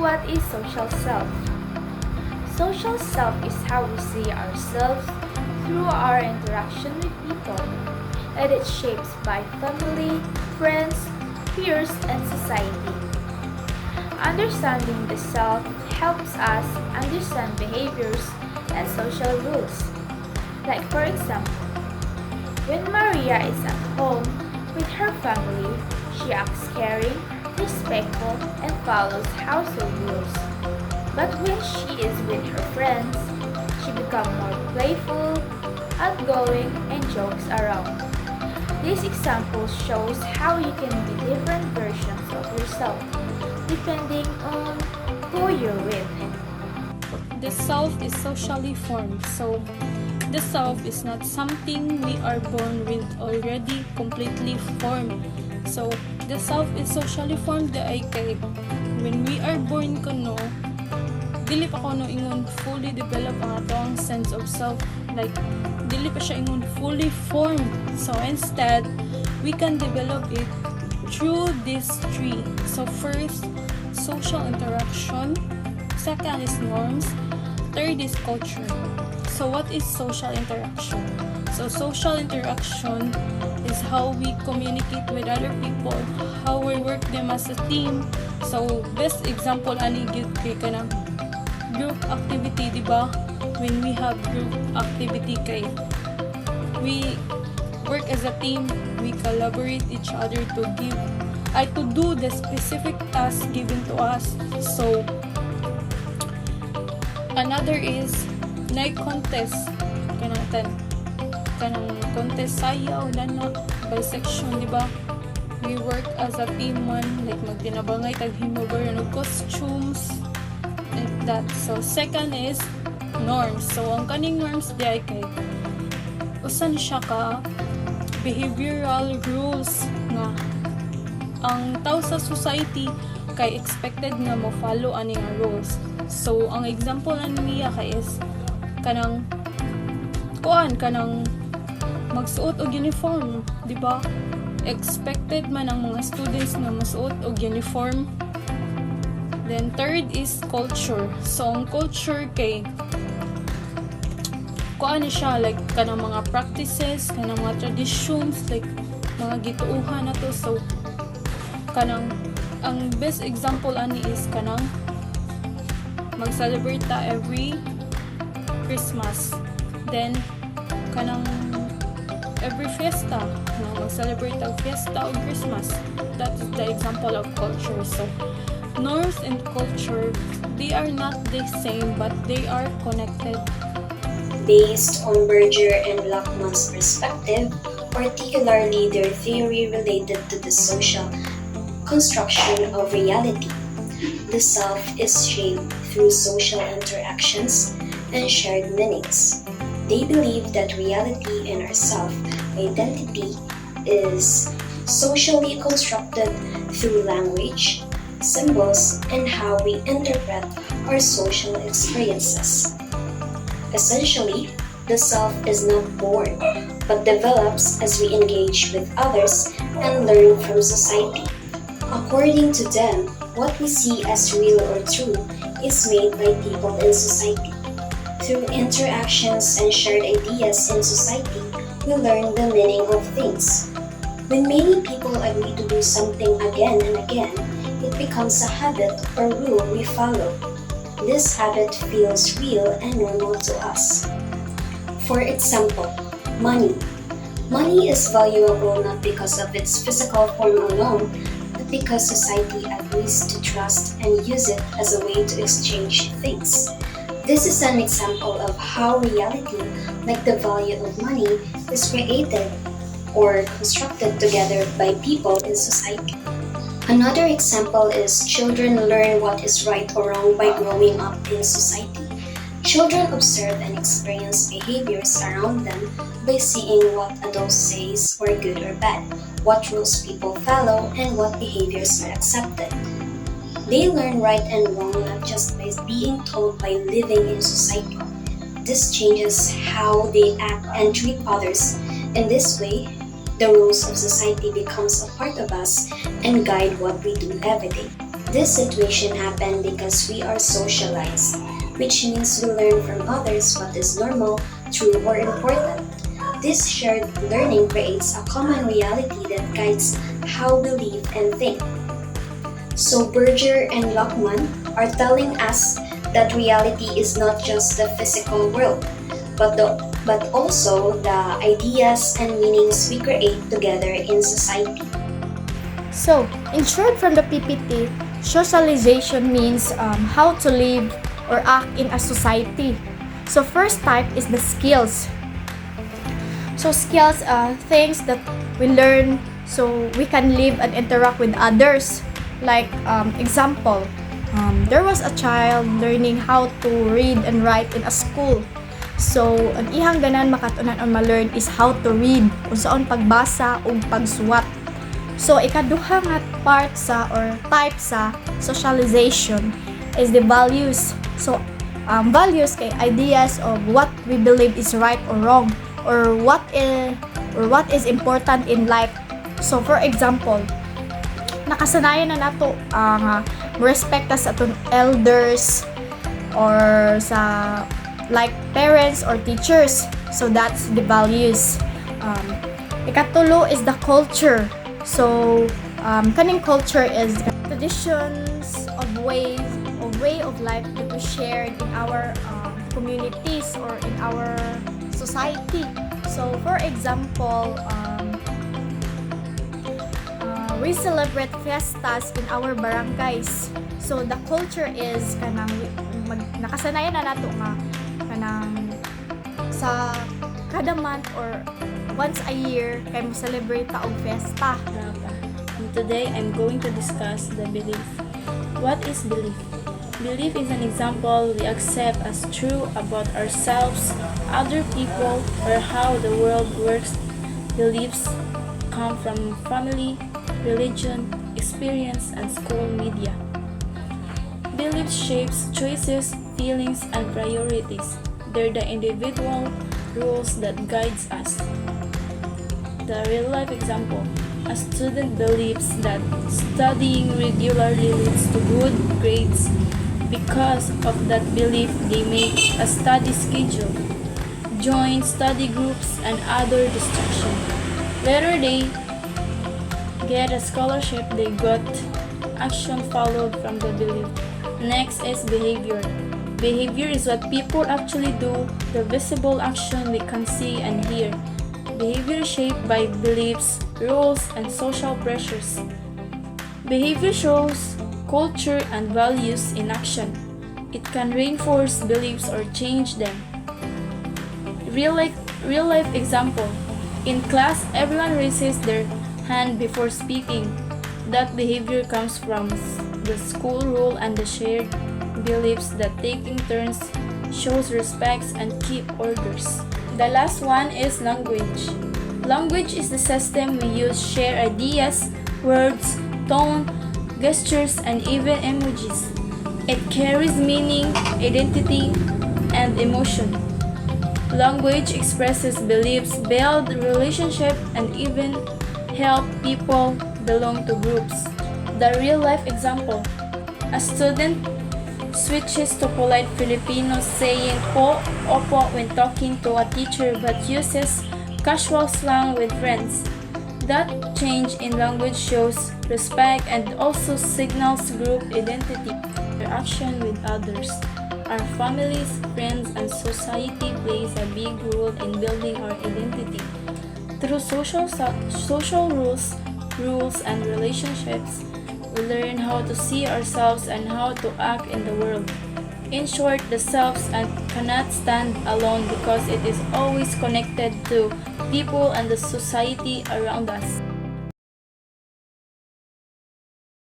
what is social self? Social self is how we see ourselves through our interaction with people, and it's shaped by family, friends, peers, and society. Understanding the self helps us understand behaviors and social rules. Like for example, when Maria is at home with her family, she acts caring, respectful, and follows household rules. But when she is with her friends, she becomes more playful, outgoing, and jokes around. This example shows how you can be different versions of yourself depending on who you're with. The self is socially formed. So, the self is not something we are born with already completely formed. So, the self is socially formed ay kay when we are born kuno, dili pa kuno ingon fully develop ang atong sense of self. Like, dili pa siya ingon fully formed. So, instead, we can develop it through these three. So, first, social interaction. Second is norms. Third is culture. So what is social interaction? So social interaction is how we communicate with other people, how we work them as a team. So best example ani gyud kay kanang group activity, di ba? When we have group activity kay we work as a team, we collaborate each other to do the specific task given to us. So another is night contest. Kanang contest sayaw na bisection, di ba? We work as a team man, like magtinabangay tag himover and costumes like that. So second is norms. So ang kaning norms di ay kay usan siya ka behavioral rules nga ang tao sa society kay expected nga mo follow ani nga rules. So ang example niya kay is kanang magsuot og uniform, di ba? Expected man ang mga students na masuot og uniform. Then third is culture. So ang culture kay kuan siya like kanang mga practices, kanang mga traditions, like mga gituuhan nato. So kanang ang best example ani is kanang mag-celebrate ta every Christmas. Then kanang every fiesta, mag-celebrate ta fiesta o Christmas. That is the example of culture. So norms and culture, they are not the same but they are connected. Based on Berger and Lachmann's perspective, particularly their theory related to the social construction of reality, the self is shaped through social interactions and shared meanings. They believe that reality and our self-identity is socially constructed through language, symbols, and how we interpret our social experiences. Essentially, the self is not born, but develops as we engage with others and learn from society. According to them, what we see as real or true is made by people in society. Through interactions and shared ideas in society, we learn the meaning of things. When many people agree to do something again and again, it becomes a habit or rule we follow. This habit feels real and normal to us. For example, money. Money is valuable not because of its physical form alone, but because society agrees to trust and use it as a way to exchange things. This is an example of how reality, like the value of money, is created or constructed together by people in society. Another example is children learn what is right or wrong by growing up in society. Children observe and experience behaviors around them by seeing what adults say are good or bad, what rules people follow, and what behaviors are accepted. They learn right and wrong not just by being told by living in society. This changes how they act and treat others. In this way, the rules of society becomes a part of us and guide what we do every day. This situation happened because we are socialized, which means we learn from others what is normal, true, or important. This shared learning creates a common reality that guides how we live and think. So Berger and Lockman are telling us that reality is not just the physical world, but also the ideas and meanings we create together in society. So, in short from the PPT, socialization means how to live or act in a society. So, first type is the skills. So, skills are things that we learn so we can live and interact with others. Like, example, there was a child learning how to read and write in a school. So, ang ihang ganan makatunan o ma-learn is how to read, kung saan pagbasa o pagsuwat. So, ikaduha nga part sa or type sa socialization is the values. So, values kay ideas of what we believe is right or wrong or what is important in life. So, for example, nakasanayan na nato ang respect sa atong elders or sa like parents or teachers. So, that's the values. Ikatulo is the culture. So, kaning culture is traditions of way of life that we shared in our communities or in our society. So, for example, we celebrate fiestas in our barangays. So, the culture is kanang nakasanayan na nato nga kanang sa kada month or once a year kay mo celebrate ta og fiesta. And today I'm going to discuss the belief. What is belief? Belief is an example we accept as true about ourselves, other people, or how the world works. Beliefs come from family, religion, experience, and school media. Belief shapes choices, feelings, and priorities. They're the individual rules that guides us. The real-life example. A student believes that studying regularly leads to good grades. Because of that belief, they make a study schedule, join study groups, and other distractions. Later, they get a scholarship they got. Action followed from the belief. Next is behavior. Behavior is what people actually do, the visible action we can see and hear. Behavior is shaped by beliefs, rules, and social pressures. Behavior shows culture and values in action. It can reinforce beliefs or change them. Real life example. In class, everyone raises their hand before speaking. That behavior comes from the school rule and the shared beliefs that taking turns shows respect and keep orders. The last one is language. Language is the system we use share ideas, words, tone, gestures, and even emojis. It carries meaning, identity, and emotion. Language expresses beliefs, build relationships, and even help people belong to groups. The real-life example. A student switches to polite Filipino saying po, opo when talking to a teacher but uses casual slang with friends. That change in language shows respect and also signals group identity. Interaction with others. Our families, friends, and society plays a big role in building our identity. Through social rules, and relationships, we learn how to see ourselves and how to act in the world. In short, the self cannot stand alone because it is always connected to people and the society around us.